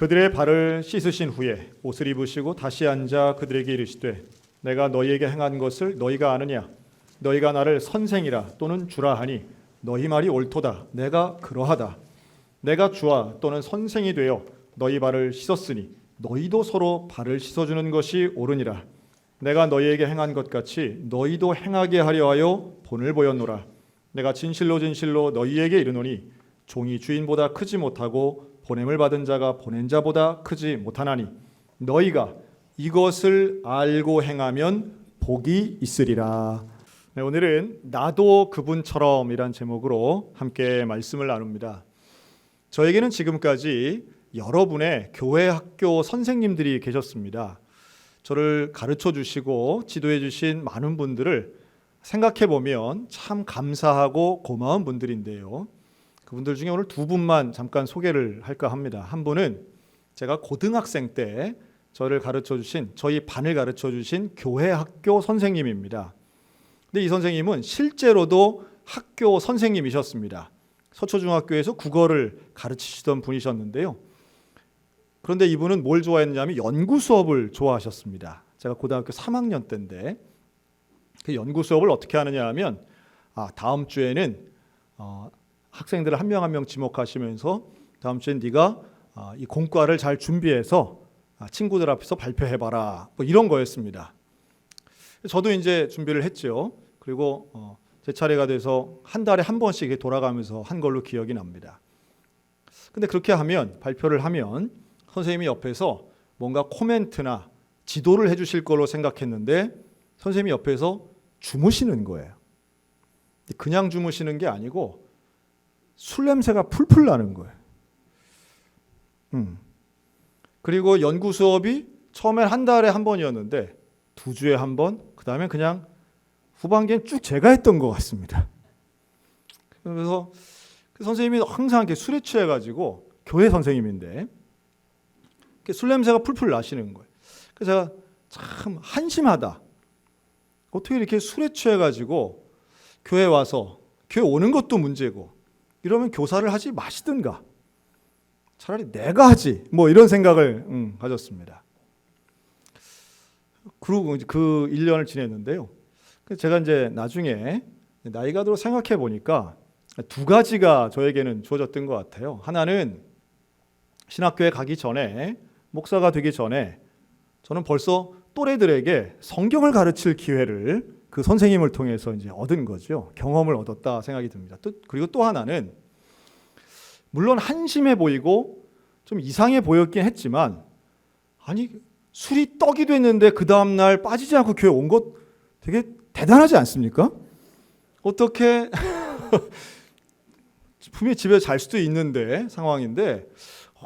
그들의 발을 씻으신 후에 옷을 입으시고 다시 앉아 그들에게 이르시되 내가 너희에게 행한 것을 너희가 아느냐 너희가 나를 선생이라 또는 주라 하니 너희 말이 옳도다. 내가 그러하다. 내가 주와 또는 선생이 되어 너희 발을 씻었으니 너희도 서로 발을 씻어주는 것이 옳으니라. 내가 너희에게 행한 것 같이 너희도 행하게 하려 하여 본을 보였노라. 내가 진실로 진실로 너희에게 이르노니 종이 주인보다 크지 못하고 보냄을 받은 자가 보낸 자보다 크지 못하나니 너희가 이것을 알고 행하면 복이 있으리라. 네, 오늘은 나도 그분처럼 이란 제목으로 함께 말씀을 나눕니다. 저에게는 지금까지 여러분의 교회 학교 선생님들이 계셨습니다. 저를 가르쳐 주시고 지도해 주신 많은 분들을 생각해 보면 참 감사하고 고마운 분들인데요. 그분들 중에 오늘 두 분만 잠깐 소개를 할까 합니다. 한 분은 제가 고등학생 때 저를 가르쳐 주신, 저희 반을 가르쳐 주신 교회 학교 선생님입니다. 근데 이 선생님은 실제로도 학교 선생님이셨습니다. 서초중학교에서 국어를 가르치시던 분이셨는데요. 그런데 이분은 뭘 좋아했냐면 연구 수업을 좋아하셨습니다. 제가 고등학교 3학년 때인데 그 연구 수업을 어떻게 하느냐 하면 다음 주에는 학생들을 한 명 한 명 지목하시면서 다음 주엔 네가 이 공과를 잘 준비해서 친구들 앞에서 발표해봐라, 뭐 이런 거였습니다. 저도 이제 준비를 했죠. 그리고 제 차례가 돼서 한 달에 한 번씩 돌아가면서 한 걸로 기억이 납니다. 근데 그렇게 하면, 발표를 하면 선생님이 옆에서 뭔가 코멘트나 지도를 해주실 걸로 생각했는데 선생님이 옆에서 주무시는 거예요. 그냥 주무시는 게 아니고 술 냄새가 풀풀 나는 거예요. 그리고 연구 수업이 처음엔 한 달에 한 번이었는데 2주에 한 번, 그 다음에 그냥 후반기엔 쭉 제가 했던 것 같습니다. 그래서 그 선생님이 항상 이렇게 술에 취해가지고, 교회 선생님인데 술 냄새가 풀풀 나시는 거예요. 그래서 제가 참 한심하다. 어떻게 이렇게 술에 취해가지고 교회 와서, 교회 오는 것도 문제고, 이러면 교사를 하지 마시든가 차라리 내가 하지, 뭐 이런 생각을 가졌습니다. 그리고 그 1년을 지냈는데요. 제가 이제 나중에 나이가 들어 생각해 보니까 두 가지가 저에게는 주어졌던 것 같아요. 하나는 신학교에 가기 전에, 목사가 되기 전에 저는 벌써 또래들에게 성경을 가르칠 기회를 그 선생님을 통해서 이제 얻은 거죠. 경험을 얻었다 생각이 듭니다. 그리고 또 하나는, 물론 한심해 보이고 좀 이상해 보였긴 했지만, 아니 술이 떡이 됐는데 그 다음날 빠지지 않고 교회 온 것 되게 대단하지 않습니까? 어떻게 분명히 집에 잘 수도 있는데 상황인데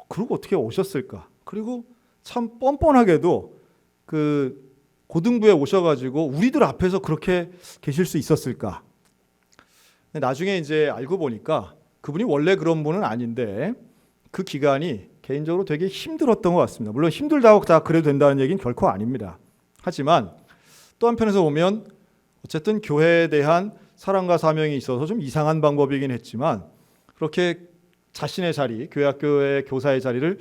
그러고 어떻게 오셨을까? 그리고 참 뻔뻔하게도 그 고등부에 오셔가지고 우리들 앞에서 그렇게 계실 수 있었을까? 나중에 이제 알고 보니까 그분이 원래 그런 분은 아닌데 그 기간이 개인적으로 되게 힘들었던 것 같습니다. 물론 힘들다고 다 그래도 된다는 얘기는 결코 아닙니다. 하지만 또 한편에서 보면 어쨌든 교회에 대한 사랑과 사명이 있어서 좀 이상한 방법이긴 했지만 그렇게 자신의 자리, 교회 학교의 교사의 자리를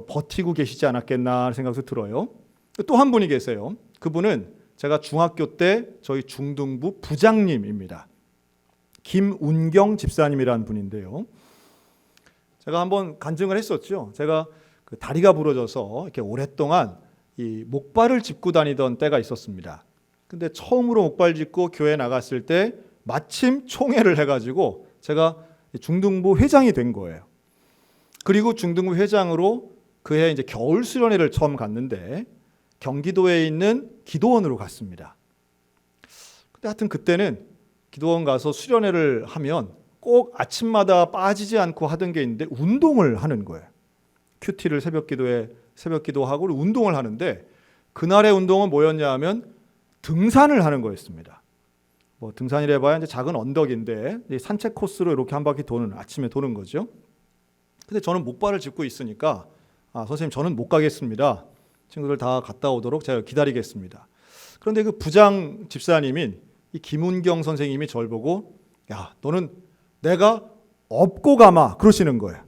버티고 계시지 않았겠나 하는 생각도 들어요. 또 한 분이 계세요. 그분은 제가 중학교 때 저희 중등부 부장님입니다. 김운경 집사님이라는 분인데요. 제가 한번 간증을 했었죠. 제가 그 다리가 부러져서 이렇게 오랫동안 이 목발을 짚고 다니던 때가 있었습니다. 근데 처음으로 목발 짚고 교회 나갔을 때 마침 총회를 해가지고 제가 중등부 회장이 된 거예요. 그리고 중등부 회장으로 그해 이제 겨울 수련회를 처음 갔는데 경기도에 있는 기도원으로 갔습니다. 근데 하여튼 그때는 기도원 가서 수련회를 하면 꼭 아침마다 빠지지 않고 하던 게 있는데 운동을 하는 거예요. 큐티를 새벽 기도하고 운동을 하는데 그날의 운동은 뭐였냐 하면 등산을 하는 거였습니다. 뭐 등산이라 봐야 이제 작은 언덕인데 산책 코스로 이렇게 한 바퀴 아침에 도는 거죠. 근데 저는 목발을 짚고 있으니까 선생님 저는 못 가겠습니다. 친구들 다 갔다 오도록 제가 기다리겠습니다. 그런데 그 부장 집사님인 이 김운경 선생님이 저를 보고 야 너는 내가 업고 가마 그러시는 거예요.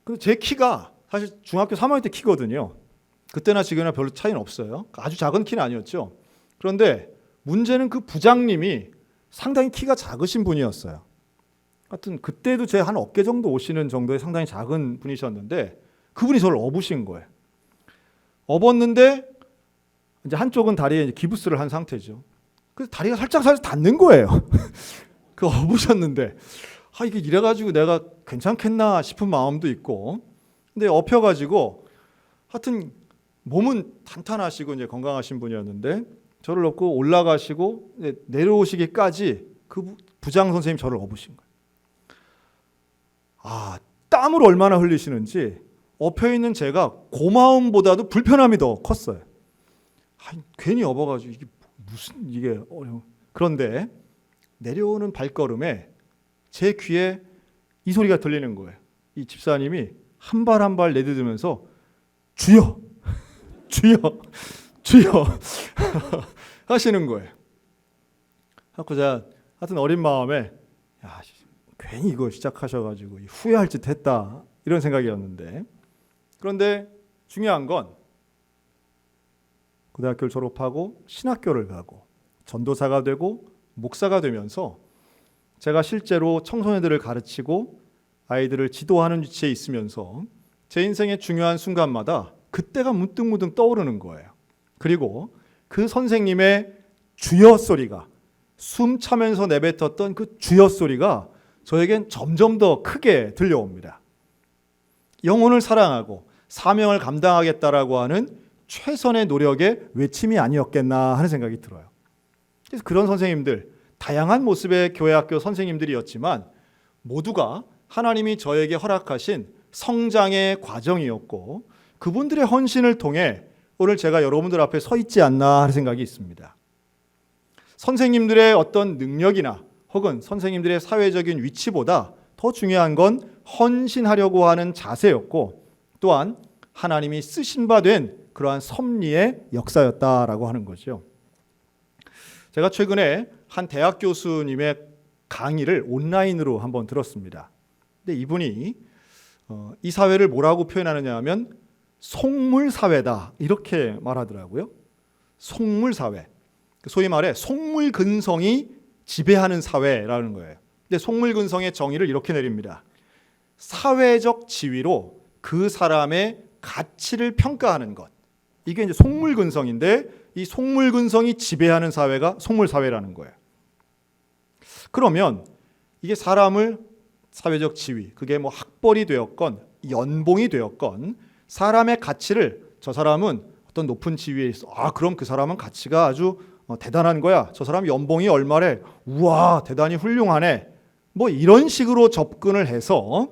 근데 제 키가 사실 중학교 3학년 때 키거든요. 그때나 지금이나 별로 차이는 없어요. 아주 작은 키는 아니었죠. 그런데 문제는 그 부장님이 상당히 키가 작으신 분이었어요. 하여튼 그때도 제 한 어깨 정도 오시는 정도의 상당히 작은 분이셨는데 그분이 저를 업으신 거예요. 업었는데 이제 한쪽은 다리에 이제 기부스를 한 상태죠. 그래서 다리가 살짝 닿는 거예요. 그 업으셨는데 이게 이래가지고 내가 괜찮겠나 싶은 마음도 있고, 근데 업혀가지고 하여튼 몸은 탄탄하시고 이제 건강하신 분이었는데 저를 업고 올라가시고 내려오시기까지 그 부장 선생님 저를 업으신 거예요. 땀을 얼마나 흘리시는지 엎혀 있는 제가 고마움보다도 불편함이 더 컸어요. 괜히 업어가지고 이게 무슨 이게 어려워. 그런데 내려오는 발걸음에 제 귀에 이 소리가 들리는 거예요. 이 집사님이 한 발 한 발 내딛으면서 주여, 주여, 주여 하시는 거예요. 그래서 제가 하여튼 어린 마음에 괜히 이거 시작하셔가지고 후회할 짓 했다 이런 생각이었는데, 그런데 중요한 건 고등학교를 졸업하고 신학교를 가고 전도사가 되고 목사가 되면서 제가 실제로 청소년들을 가르치고 아이들을 지도하는 위치에 있으면서 제 인생의 중요한 순간마다 그때가 문득문득 떠오르는 거예요. 그리고 그 선생님의 주여 소리가, 숨 차면서 내뱉었던 그 주여 소리가 저에겐 점점 더 크게 들려옵니다. 영혼을 사랑하고 사명을 감당하겠다라고 하는 최선의 노력의 외침이 아니었겠나 하는 생각이 들어요. 그래서 그런 선생님들, 다양한 모습의 교회학교 선생님들이었지만 모두가 하나님이 저에게 허락하신 성장의 과정이었고 그분들의 헌신을 통해 오늘 제가 여러분들 앞에 서 있지 않나 하는 생각이 있습니다. 선생님들의 어떤 능력이나 혹은 선생님들의 사회적인 위치보다 더 중요한 건 헌신하려고 하는 자세였고 또한 하나님이 쓰신 바 된 그러한 섭리의 역사였다라고 하는 거죠. 제가 최근에 한 대학 교수님의 강의를 온라인으로 한번 들었습니다. 근데 이분이 이 사회를 뭐라고 표현하느냐 하면 속물사회다 이렇게 말하더라고요. 속물사회. 소위 말해 속물근성이 지배하는 사회라는 거예요. 근데 속물근성의 정의를 이렇게 내립니다. 사회적 지위로 그 사람의 가치를 평가하는 것. 이게 이제 속물근성인데 이 속물근성이 지배하는 사회가 속물사회라는 거예요. 그러면 이게 사람을 사회적 지위, 그게 뭐 학벌이 되었건 연봉이 되었건 사람의 가치를 저 사람은 어떤 높은 지위에 있어. 그럼 그 사람은 가치가 아주 대단한 거야. 저 사람 연봉이 얼마래? 우와, 대단히 훌륭하네. 뭐 이런 식으로 접근을 해서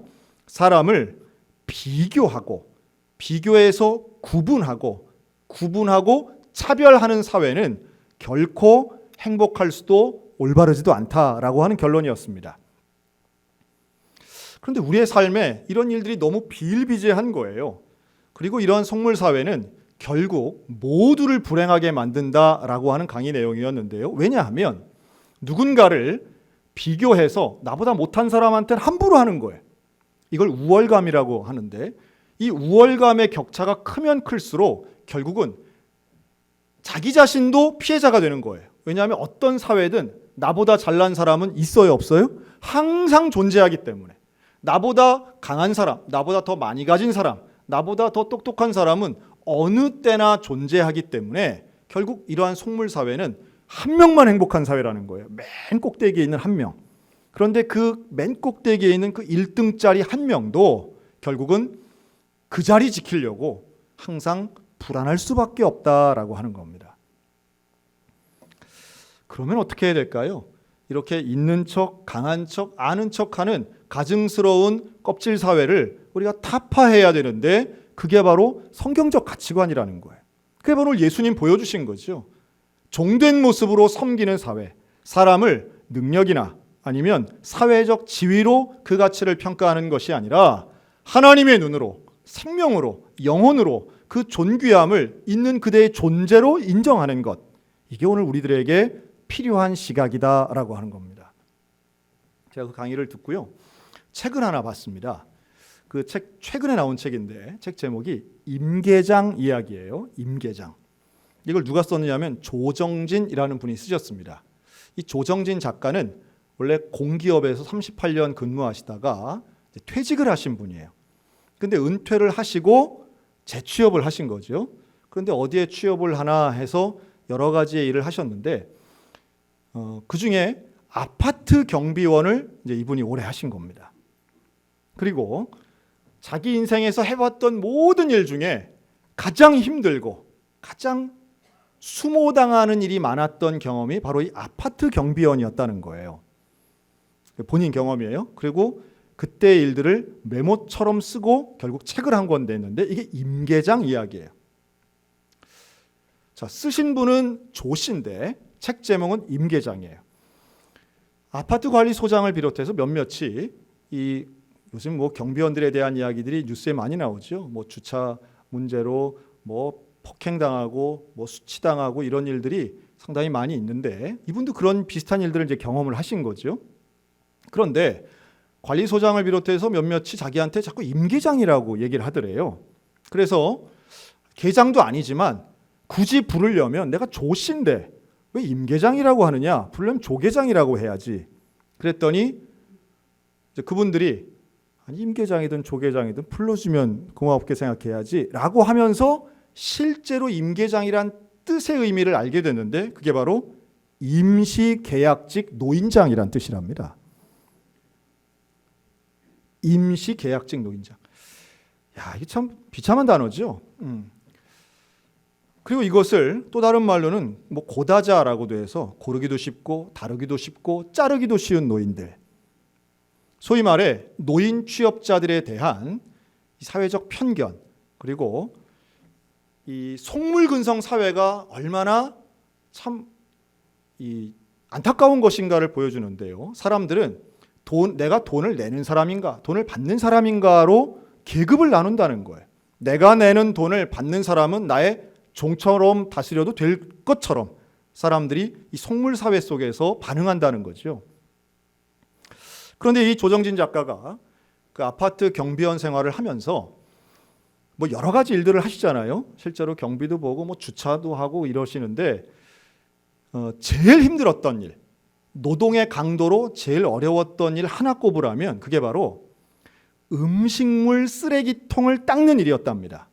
사람을 비교하고 비교해서 구분하고 차별하는 사회는 결코 행복할 수도 올바르지도 않다라고 하는 결론이었습니다. 그런데 우리의 삶에 이런 일들이 너무 비일비재한 거예요. 그리고 이러한 속물사회는 결국 모두를 불행하게 만든다라고 하는 강의 내용이었는데요. 왜냐하면 누군가를 비교해서 나보다 못한 사람한테는 함부로 하는 거예요. 이걸 우월감이라고 하는데 이 우월감의 격차가 크면 클수록 결국은 자기 자신도 피해자가 되는 거예요. 왜냐하면 어떤 사회든 나보다 잘난 사람은 있어요, 없어요? 항상 존재하기 때문에. 나보다 강한 사람, 나보다 더 많이 가진 사람, 나보다 더 똑똑한 사람은 어느 때나 존재하기 때문에 결국 이러한 속물사회는 한 명만 행복한 사회라는 거예요. 맨 꼭대기에 있는 한 명. 그런데 그 맨 꼭대기에 있는 그 1등짜리 한 명도 결국은 그 자리 지키려고 항상 불안할 수밖에 없다라고 하는 겁니다. 그러면 어떻게 해야 될까요? 이렇게 있는 척, 강한 척, 아는 척하는 가증스러운 껍질 사회를 우리가 타파해야 되는데 그게 바로 성경적 가치관이라는 거예요. 그게 바로 예수님 보여주신 거죠. 종된 모습으로 섬기는 사회, 사람을 능력이나 아니면 사회적 지위로 그 가치를 평가하는 것이 아니라 하나님의 눈으로, 생명으로, 영혼으로 그 존귀함을 있는 그대의 존재로 인정하는 것. 이게 오늘 우리들에게 필요한 시각이다라고 하는 겁니다. 제가 그 강의를 듣고요. 책을 하나 봤습니다. 그 책 최근에 나온 책인데 책 제목이 임계장 이야기예요. 임계장. 이걸 누가 썼느냐면 조정진이라는 분이 쓰셨습니다. 이 조정진 작가는 원래 공기업에서 38년 근무하시다가 퇴직을 하신 분이에요. 근데 은퇴를 하시고 재취업을 하신 거죠. 그런데 어디에 취업을 하나 해서 여러 가지의 일을 하셨는데 그 중에 아파트 경비원을 이제 이분이 오래 하신 겁니다. 그리고 자기 인생에서 해봤던 모든 일 중에 가장 힘들고 가장 수모당하는 일이 많았던 경험이 바로 이 아파트 경비원이었다는 거예요. 본인 경험이에요. 그리고 그때의 일들을 메모처럼 쓰고 결국 책을 한 권 냈는데 이게 임계장 이야기예요. 자, 쓰신 분은 조 씨인데 책 제목은 임계장이에요. 아파트 관리소장을 비롯해서 몇몇이 이 요즘 뭐 경비원들에 대한 이야기들이 뉴스에 많이 나오죠. 뭐 주차 문제로 뭐 폭행당하고 뭐 수치당하고 이런 일들이 상당히 많이 있는데 이분도 그런 비슷한 일들을 이제 경험을 하신 거죠. 그런데 관리소장을 비롯해서 몇몇이 자기한테 자꾸 임계장이라고 얘기를 하더래요. 그래서 계장도 아니지만 굳이 부르려면 내가 조씨인데 왜 임계장이라고 하느냐? 부르려면 조계장이라고 해야지. 그랬더니 이제 그분들이 아니 임계장이든 조계장이든 불러주면 고맙게 생각해야지 라고 하면서 실제로 임계장이란 뜻의 의미를 알게 됐는데 그게 바로 임시계약직 노인장이란 뜻이랍니다. 임시계약직 노인장. 야, 이게 참 비참한 단어죠. 그리고 이것을 또 다른 말로는 뭐 고다자라고도 해서 고르기도 쉽고 다루기도 쉽고 자르기도 쉬운 노인들. 소위 말해 노인 취업자들에 대한 사회적 편견 그리고 이 속물근성 사회가 얼마나 참 이 안타까운 것인가를 보여주는데요. 사람들은 내가 돈을 내는 사람인가, 돈을 받는 사람인가로 계급을 나눈다는 거예요. 내가 내는 돈을 받는 사람은 나의 종처럼 다스려도 될 것처럼 사람들이 이 속물 사회 속에서 반응한다는 거죠. 그런데 이 조정진 작가가 그 아파트 경비원 생활을 하면서 뭐 여러 가지 일들을 하시잖아요. 실제로 경비도 보고 뭐 주차도 하고 이러시는데 제일 힘들었던 일, 노동의 강도로 제일 어려웠던 일 하나 꼽으라면 그게 바로 음식물 쓰레기통을 닦는 일이었답니다.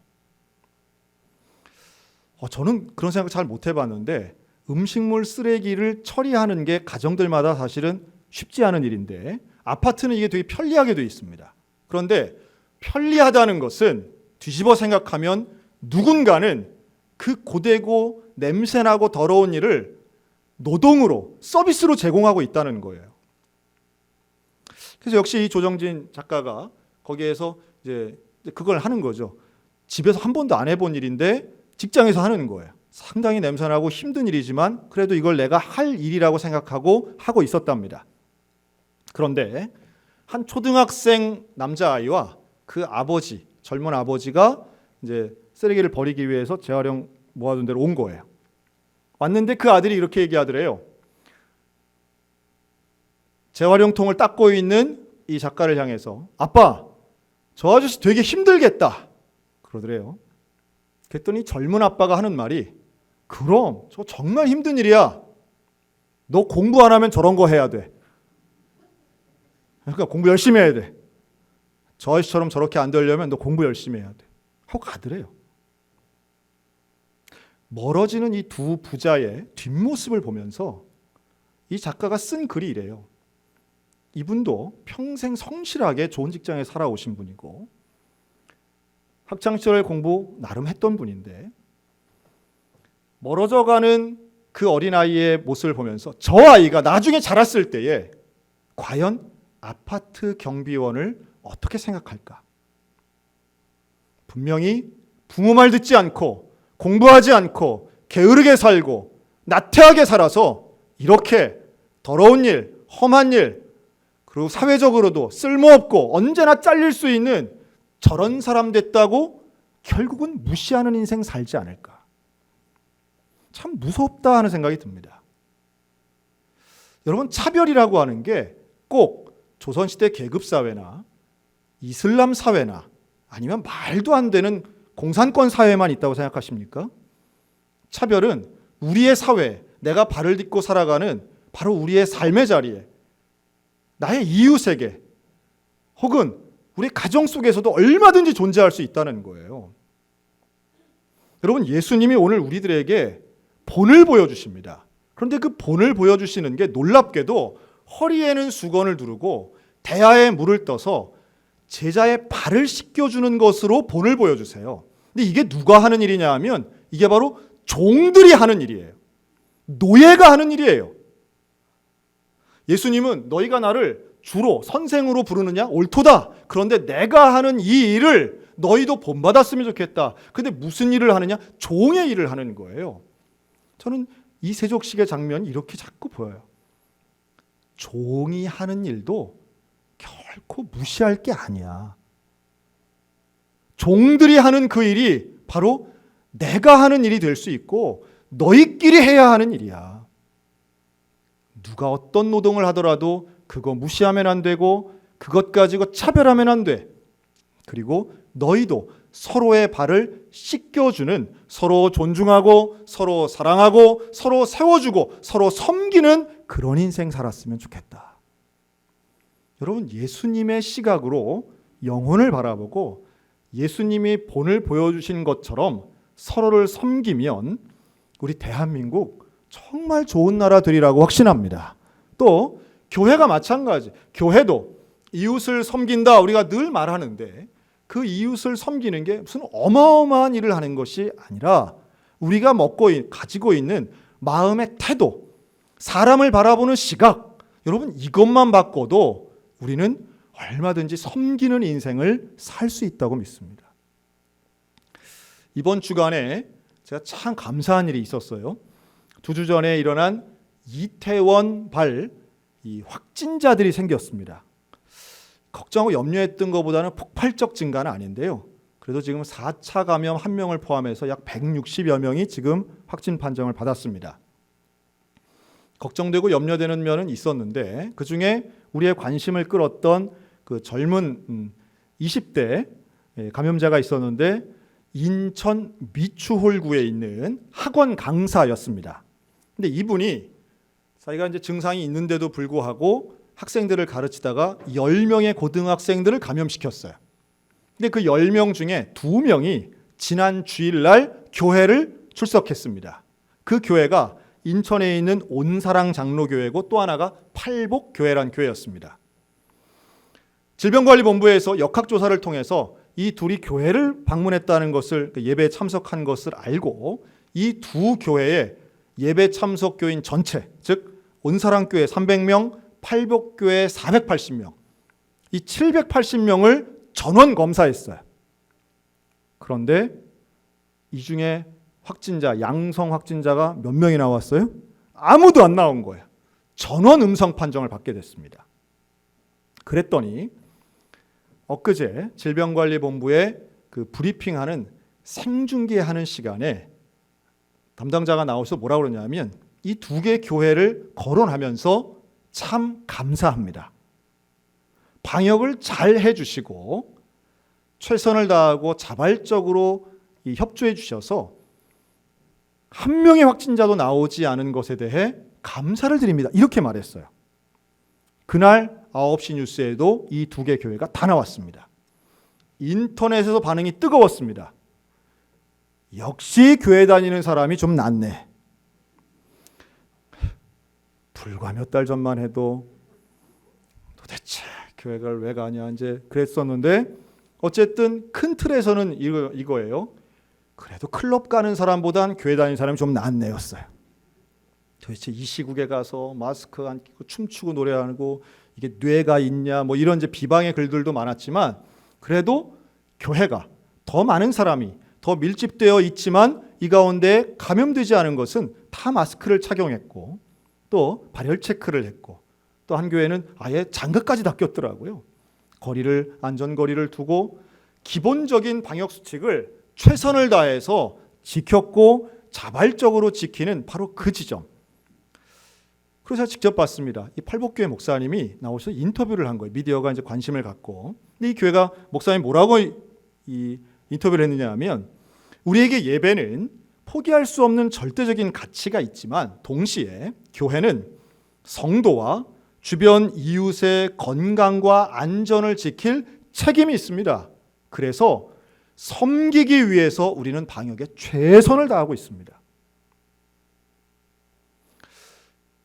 저는 그런 생각 잘 못 해봤는데 음식물 쓰레기를 처리하는 게 가정들마다 사실은 쉽지 않은 일인데 아파트는 이게 되게 편리하게 되어 있습니다. 그런데 편리하다는 것은 뒤집어 생각하면 누군가는 그 고되고 냄새나고 더러운 일을 노동으로 서비스로 제공하고 있다는 거예요. 그래서 역시 이 조정진 작가가 거기에서 이제 그걸 하는 거죠. 집에서 한 번도 안 해본 일인데 직장에서 하는 거예요. 상당히 냄새나고 힘든 일이지만 그래도 이걸 내가 할 일이라고 생각하고 하고 있었답니다. 그런데 한 초등학생 남자아이와 그 아버지, 젊은 아버지가 이제 쓰레기를 버리기 위해서 재활용 모아둔 데로 온 거예요. 왔는데 그 아들이 이렇게 얘기하더래요. 재활용통을 닦고 있는 이 작가를 향해서 아빠, 저 아저씨 되게 힘들겠다 그러더래요. 그랬더니 젊은 아빠가 하는 말이 그럼 저 정말 힘든 일이야. 너 공부 안 하면 저런 거 해야 돼. 그러니까 공부 열심히 해야 돼. 저 아저씨처럼 저렇게 안 되려면 너 공부 열심히 해야 돼. 하고 가더래요. 멀어지는 이 두 부자의 뒷모습을 보면서 이 작가가 쓴 글이 이래요. 이분도 평생 성실하게 좋은 직장에 살아오신 분이고 학창시절 공부 나름 했던 분인데 멀어져가는 그 어린아이의 모습을 보면서 저 아이가 나중에 자랐을 때에 과연 아파트 경비원을 어떻게 생각할까? 분명히 부모 말 듣지 않고 공부하지 않고 게으르게 살고 나태하게 살아서 이렇게 더러운 일, 험한 일, 그리고 사회적으로도 쓸모없고 언제나 잘릴 수 있는 저런 사람 됐다고 결국은 무시하는 인생 살지 않을까. 참 무섭다 하는 생각이 듭니다. 여러분, 차별이라고 하는 게 꼭 조선시대 계급사회나 이슬람 사회나 아니면 말도 안 되는 공산권 사회만 있다고 생각하십니까? 차별은 우리의 사회, 내가 발을 딛고 살아가는 바로 우리의 삶의 자리에, 나의 이웃에게, 혹은 우리 가정 속에서도 얼마든지 존재할 수 있다는 거예요. 여러분, 예수님이 오늘 우리들에게 본을 보여주십니다. 그런데 그 본을 보여주시는 게 놀랍게도 허리에는 수건을 두르고 대야에 물을 떠서 제자의 발을 씻겨주는 것으로 본을 보여주세요. 근데 이게 누가 하는 일이냐 하면 이게 바로 종들이 하는 일이에요. 노예가 하는 일이에요. 예수님은 너희가 나를 주로 선생으로 부르느냐? 옳도다. 그런데 내가 하는 이 일을 너희도 본받았으면 좋겠다. 근데 무슨 일을 하느냐? 종의 일을 하는 거예요. 저는 이 세족식의 장면이 이렇게 자꾸 보여요. 종이 하는 일도 결코 무시할 게 아니야. 종들이 하는 그 일이 바로 내가 하는 일이 될 수 있고 너희끼리 해야 하는 일이야. 누가 어떤 노동을 하더라도 그거 무시하면 안 되고 그것 가지고 차별하면 안 돼. 그리고 너희도 서로의 발을 씻겨주는, 서로 존중하고 서로 사랑하고 서로 세워주고 서로 섬기는 그런 인생 살았으면 좋겠다. 여러분, 예수님의 시각으로 영혼을 바라보고 예수님이 본을 보여주신 것처럼 서로를 섬기면 우리 대한민국 정말 좋은 나라 되리라고 확신합니다. 또 교회가 마찬가지. 교회도 이웃을 섬긴다 우리가 늘 말하는데 그 이웃을 섬기는 게 무슨 어마어마한 일을 하는 것이 아니라 우리가 가지고 있는 마음의 태도, 사람을 바라보는 시각, 여러분 이것만 바꿔도 우리는 얼마든지 섬기는 인생을 살 수 있다고 믿습니다. 이번 주간에 제가 참 감사한 일이 있었어요. 2주 전에 일어난 이태원 이 확진자들이 생겼습니다. 걱정하고 염려했던 것보다는 폭발적 증가는 아닌데요. 그래도 지금 4차 감염 1명을 포함해서 약 160여 명이 지금 확진 판정을 받았습니다. 걱정되고 염려되는 면은 있었는데 그중에 우리의 관심을 끌었던 그 젊은 20대 감염자가 있었는데 인천 미추홀구에 있는 학원 강사였습니다. 근데 이분이 자기가 이제 증상이 있는데도 불구하고 학생들을 가르치다가 10명의 고등학생들을 감염시켰어요. 근데 그 10명 중에 2명이 지난 주일날 교회를 출석했습니다. 그 교회가 인천에 있는 온사랑 장로교회고 또 하나가 팔복교회란 교회였습니다. 질병관리본부에서 역학조사를 통해서 이 둘이 교회를 방문했다는 것을, 예배에 참석한 것을 알고 이 두 교회의 예배 참석 교인 전체, 즉 온사랑교회 300명, 팔복교회 480명, 이 780명을 전원 검사했어요. 그런데 이 중에 양성 확진자가 몇 명이 나왔어요? 아무도 안 나온 거예요. 전원 음성 판정을 받게 됐습니다. 그랬더니 엊그제 질병관리본부에 그 브리핑하는 생중계하는 시간에 담당자가 나와서 뭐라고 그러냐면 이 2개 교회를 거론하면서 참 감사합니다. 방역을 잘 해주시고 최선을 다하고 자발적으로 협조해 주셔서 한 명의 확진자도 나오지 않은 것에 대해 감사를 드립니다. 이렇게 말했어요. 그날 9시 뉴스에도 이 2개 교회가 다 나왔습니다. 인터넷에서 반응이 뜨거웠습니다. 역시 교회 다니는 사람이 좀 낫네. 불과 몇 달 전만 해도 도대체 교회를 왜 가냐 이제 그랬었는데 어쨌든 큰 틀에서는 이거예요. 그래도 클럽 가는 사람보단 교회 다니는 사람이 좀 낫네였어요. 도대체 이 시국에 가서 마스크 안 끼고 춤추고 노래하고 이게 뇌가 있냐 뭐 이런 이제 비방의 글들도 많았지만 그래도 교회가 더 많은 사람이 더 밀집되어 있지만 이 가운데 감염되지 않은 것은 다 마스크를 착용했고 또 발열 체크를 했고 또 한 교회는 아예 장갑까지 다 꼈더라고요. 안전거리를 두고 기본적인 방역 수칙을 최선을 다해서 지켰고 자발적으로 지키는 바로 그 지점. 그래서 제가 직접 봤습니다. 이 팔복교회 목사님이 나오셔서 인터뷰를 한 거예요. 미디어가 이제 관심을 갖고. 근데 이 교회가 목사님 뭐라고 이 인터뷰를 했느냐 하면, 우리에게 예배는 포기할 수 없는 절대적인 가치가 있지만 동시에 교회는 성도와 주변 이웃의 건강과 안전을 지킬 책임이 있습니다. 그래서 섬기기 위해서 우리는 방역에 최선을 다하고 있습니다.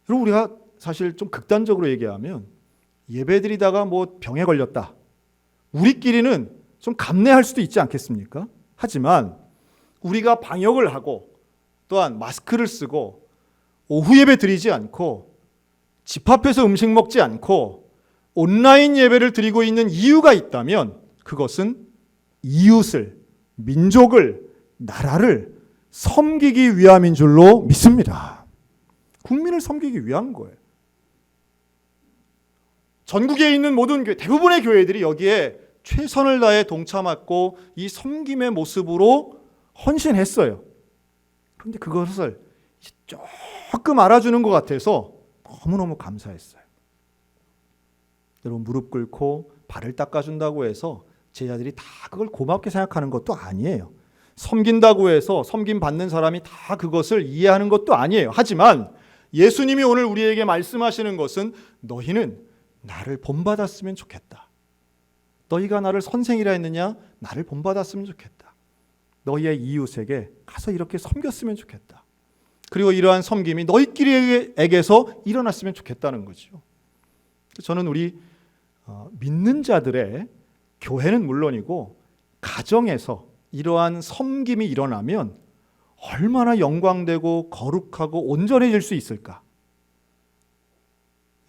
그리고 우리가 사실 좀 극단적으로 얘기하면, 예배드리다가 뭐 병에 걸렸다, 우리끼리는 좀 감내할 수도 있지 않겠습니까? 하지만 우리가 방역을 하고 또한 마스크를 쓰고 오후 예배 드리지 않고 집 앞에서 음식 먹지 않고 온라인 예배를 드리고 있는 이유가 있다면, 그것은 이웃을, 민족을, 나라를 섬기기 위함인 줄로 믿습니다. 국민을 섬기기 위한 거예요. 전국에 있는 모든 교회, 대부분의 교회들이 여기에 최선을 다해 동참했고 이 섬김의 모습으로 헌신했어요. 그런데 그것을 조금 알아주는 것 같아서 너무너무 감사했어요. 여러분, 무릎 꿇고 발을 닦아준다고 해서 제자들이 다 그걸 고맙게 생각하는 것도 아니에요. 섬긴다고 해서 섬김 받는 사람이 다 그것을 이해하는 것도 아니에요. 하지만 예수님이 오늘 우리에게 말씀하시는 것은, 너희는 나를 본받았으면 좋겠다. 너희가 나를 선생이라 했느냐? 나를 본받았으면 좋겠다. 너희의 이웃에게 가서 이렇게 섬겼으면 좋겠다. 그리고 이러한 섬김이 너희끼리에게서 일어났으면 좋겠다는 거죠. 저는 우리 믿는 자들의 교회는 물론이고 가정에서 이러한 섬김이 일어나면 얼마나 영광되고 거룩하고 온전해질 수 있을까?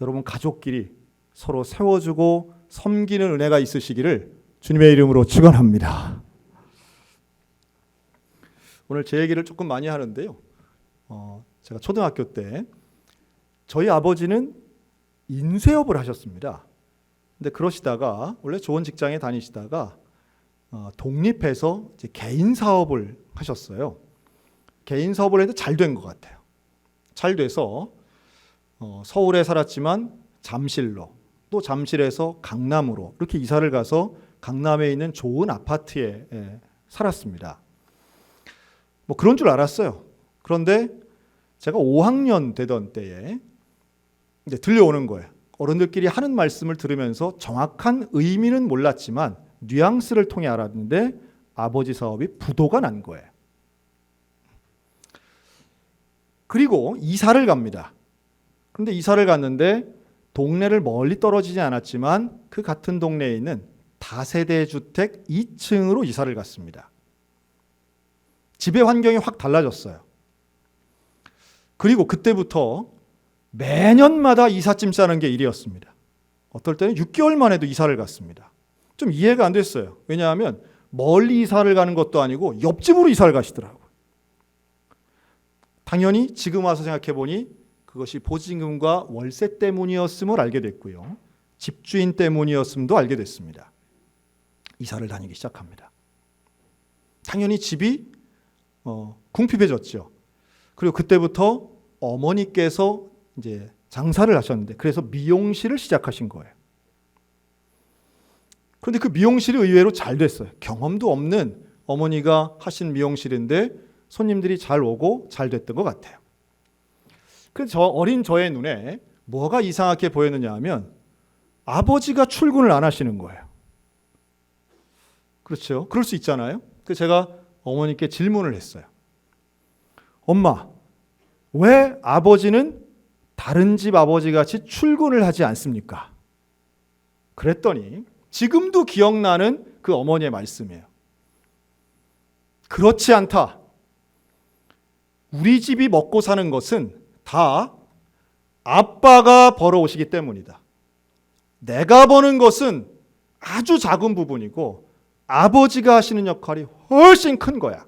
여러분, 가족끼리 서로 세워주고 섬기는 은혜가 있으시기를 주님의 이름으로 축원합니다. 오늘 제 얘기를 조금 많이 하는데요. 제가 초등학교 때 저희 아버지는 인쇄업을 하셨습니다. 근데 그러시다가 원래 좋은 직장에 다니시다가 독립해서 이제 개인 사업을 하셨어요. 개인 사업을 해도 잘 된 것 같아요. 잘 돼서 서울에 살았지만 잠실로, 또 잠실에서 강남으로 이렇게 이사를 가서 강남에 있는 좋은 아파트에 살았습니다. 뭐 그런 줄 알았어요. 그런데 제가 5학년 되던 때에 이제 들려오는 거예요. 어른들끼리 하는 말씀을 들으면서 정확한 의미는 몰랐지만 뉘앙스를 통해 알았는데, 아버지 사업이 부도가 난 거예요. 그리고 이사를 갑니다. 그런데 이사를 갔는데 동네를 멀리 떨어지지 않았지만 그 같은 동네에 있는 다세대 주택 2층으로 이사를 갔습니다. 집의 환경이 확 달라졌어요. 그리고 그때부터 매년마다 이삿짐 싸는 게 일이었습니다. 어떨 때는 6개월 만에도 이사를 갔습니다. 좀 이해가 안 됐어요. 왜냐하면 멀리 이사를 가는 것도 아니고 옆집으로 이사를 가시더라고요. 당연히 지금 와서 생각해 보니 그것이 보증금과 월세 때문이었음을 알게 됐고요. 집주인 때문이었음도 알게 됐습니다. 이사를 다니기 시작합니다. 당연히 집이 궁핍해졌죠. 그리고 그때부터 어머니께서 이제 장사를 하셨는데, 그래서 미용실을 시작하신 거예요. 그런데 그 미용실이 의외로 잘 됐어요. 경험도 없는 어머니가 하신 미용실인데 손님들이 잘 오고 잘 됐던 것 같아요. 그래서 어린 저의 눈에 뭐가 이상하게 보였느냐 하면, 아버지가 출근을 안 하시는 거예요. 그렇죠? 그럴 수 있잖아요. 그래서 제가 어머니께 질문을 했어요. 엄마, 왜 아버지는 다른 집 아버지같이 출근을 하지 않습니까? 그랬더니 지금도 기억나는 그 어머니의 말씀이에요. 그렇지 않다. 우리 집이 먹고 사는 것은 다 아빠가 벌어오시기 때문이다. 내가 버는 것은 아주 작은 부분이고 아버지가 하시는 역할이 훨씬 큰 거야.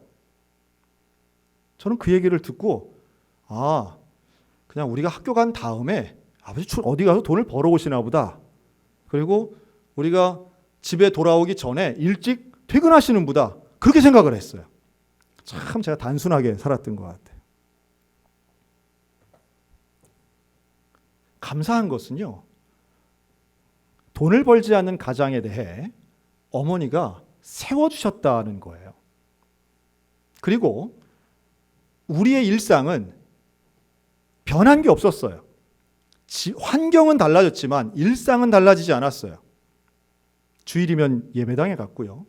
저는 그 얘기를 듣고, 그냥 우리가 학교 간 다음에 아버지 어디 가서 돈을 벌어오시나 보다. 그리고 우리가 집에 돌아오기 전에 일찍 퇴근하시는 보다. 그렇게 생각을 했어요. 참 제가 단순하게 살았던 것 같아요. 감사한 것은요, 돈을 벌지 않는 가장에 대해 어머니가 세워주셨다는 거예요. 그리고 우리의 일상은 변한 게 없었어요. 환경은 달라졌지만 일상은 달라지지 않았어요. 주일이면 예배당에 갔고요.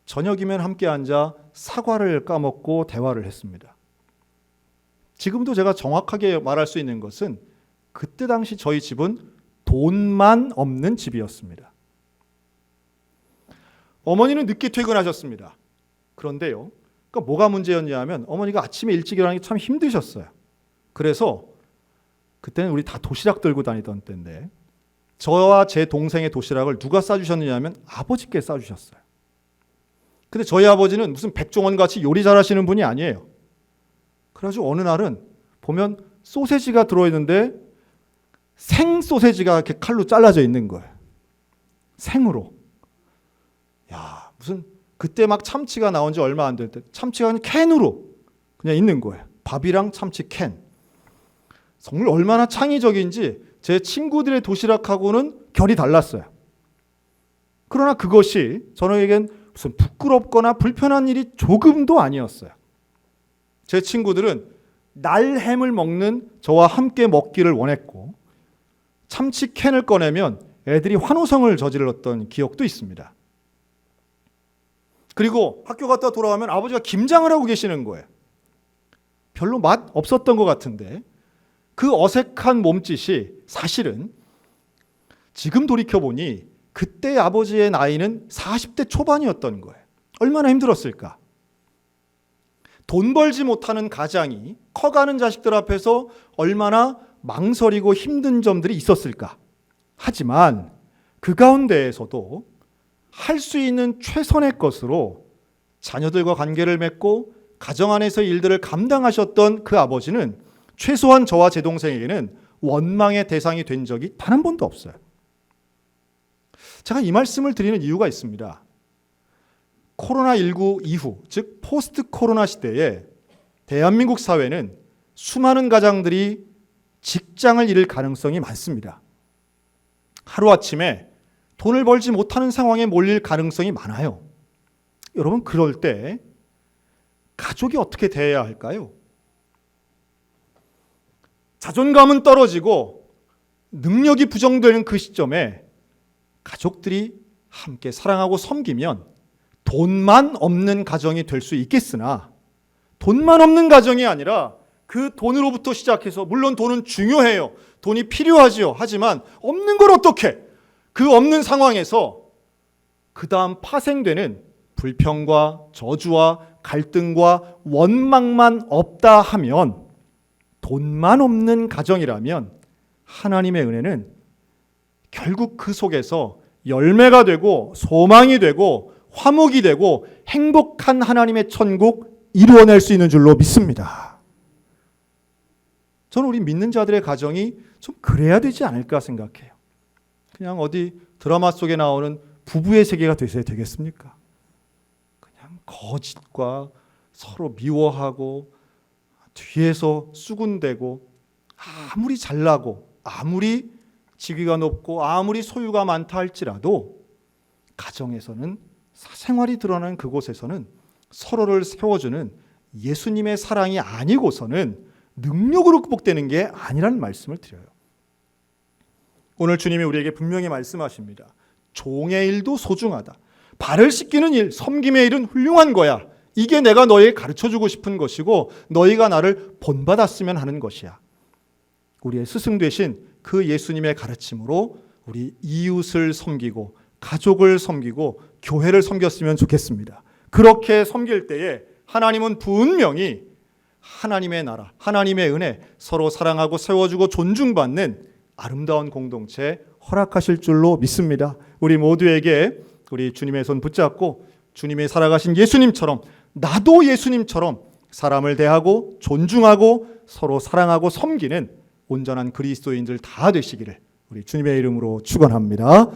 저녁이면 함께 앉아 사과를 까먹고 대화를 했습니다. 지금도 제가 정확하게 말할 수 있는 것은 그때 당시 저희 집은 돈만 없는 집이었습니다. 어머니는 늦게 퇴근하셨습니다. 그런데요, 그러니까 뭐가 문제였냐 하면 어머니가 아침에 일찍 일어나기 참 힘드셨어요. 그래서 그때는 우리 다 도시락 들고 다니던 때인데 저와 제 동생의 도시락을 누가 싸주셨느냐 하면 아버지께 싸주셨어요. 근데 저희 아버지는 무슨 백종원같이 요리 잘하시는 분이 아니에요. 그래가지고 어느 날은 보면 소세지가 들어있는데 생 소세지가 이렇게 칼로 잘라져 있는 거예요. 생으로. 야, 무슨 그때 막 참치가 나온 지 얼마 안 될 때 참치가 그냥 캔으로 그냥 있는 거예요. 밥이랑 참치 캔. 정말 얼마나 창의적인지 제 친구들의 도시락하고는 결이 달랐어요. 그러나 그것이 저에겐 무슨 부끄럽거나 불편한 일이 조금도 아니었어요. 제 친구들은 날햄을 먹는 저와 함께 먹기를 원했고 참치 캔을 꺼내면 애들이 환호성을 저질렀던 기억도 있습니다. 그리고 학교 갔다 돌아오면 아버지가 김장을 하고 계시는 거예요. 별로 맛 없었던 것 같은데 그 어색한 몸짓이 사실은 지금 돌이켜보니 그때 아버지의 나이는 40대 초반이었던 거예요. 얼마나 힘들었을까? 돈 벌지 못하는 가장이 커가는 자식들 앞에서 얼마나 망설이고 힘든 점들이 있었을까? 하지만 그 가운데에서도 할 수 있는 최선의 것으로 자녀들과 관계를 맺고 가정 안에서의 일들을 감당하셨던 그 아버지는 최소한 저와 제 동생에게는 원망의 대상이 된 적이 단 한 번도 없어요. 제가 이 말씀을 드리는 이유가 있습니다. 코로나19 이후, 즉 포스트 코로나 시대에 대한민국 사회는 수많은 가장들이 직장을 잃을 가능성이 많습니다. 하루아침에 돈을 벌지 못하는 상황에 몰릴 가능성이 많아요. 여러분, 그럴 때 가족이 어떻게 대해야 할까요? 자존감은 떨어지고 능력이 부정되는 그 시점에 가족들이 함께 사랑하고 섬기면 돈만 없는 가정이 될 수 있겠으나 돈만 없는 가정이 아니라 그 돈으로부터 시작해서 물론 돈은 중요해요. 돈이 필요하지요. 하지만 없는 걸 어떻게? 그 없는 상황에서 그 다음 파생되는 불평과 저주와 갈등과 원망만 없다 하면 돈만 없는 가정이라면 하나님의 은혜는 결국 그 속에서 열매가 되고 소망이 되고 화목이 되고 행복한 하나님의 천국 이루어낼 수 있는 줄로 믿습니다. 저는 우리 믿는 자들의 가정이 좀 그래야 되지 않을까 생각해요. 그냥 어디 드라마 속에 나오는 부부의 세계가 되셔야 되겠습니까? 그냥 거짓과 서로 미워하고 뒤에서 수군대고 아무리 잘나고 아무리 직위가 높고 아무리 소유가 많다 할지라도 가정에서는 생활이 드러나는 그곳에서는 서로를 세워주는 예수님의 사랑이 아니고서는 능력으로 극복되는 게 아니라는 말씀을 드려요. 오늘 주님이 우리에게 분명히 말씀하십니다. 종의 일도 소중하다. 발을 씻기는 일, 섬김의 일은 훌륭한 거야. 이게 내가 너에게 가르쳐주고 싶은 것이고 너희가 나를 본받았으면 하는 것이야. 우리의 스승 되신 그 예수님의 가르침으로 우리 이웃을 섬기고 가족을 섬기고 교회를 섬겼으면 좋겠습니다. 그렇게 섬길 때에 하나님은 분명히 하나님의 나라, 하나님의 은혜, 서로 사랑하고 세워주고 존중받는 아름다운 공동체 허락하실 줄로 믿습니다. 우리 모두에게 우리 주님의 손 붙잡고 주님이 살아가신 예수님처럼 나도 예수님처럼 사람을 대하고 존중하고 서로 사랑하고 섬기는 온전한 그리스도인들 다 되시기를 우리 주님의 이름으로 축원합니다.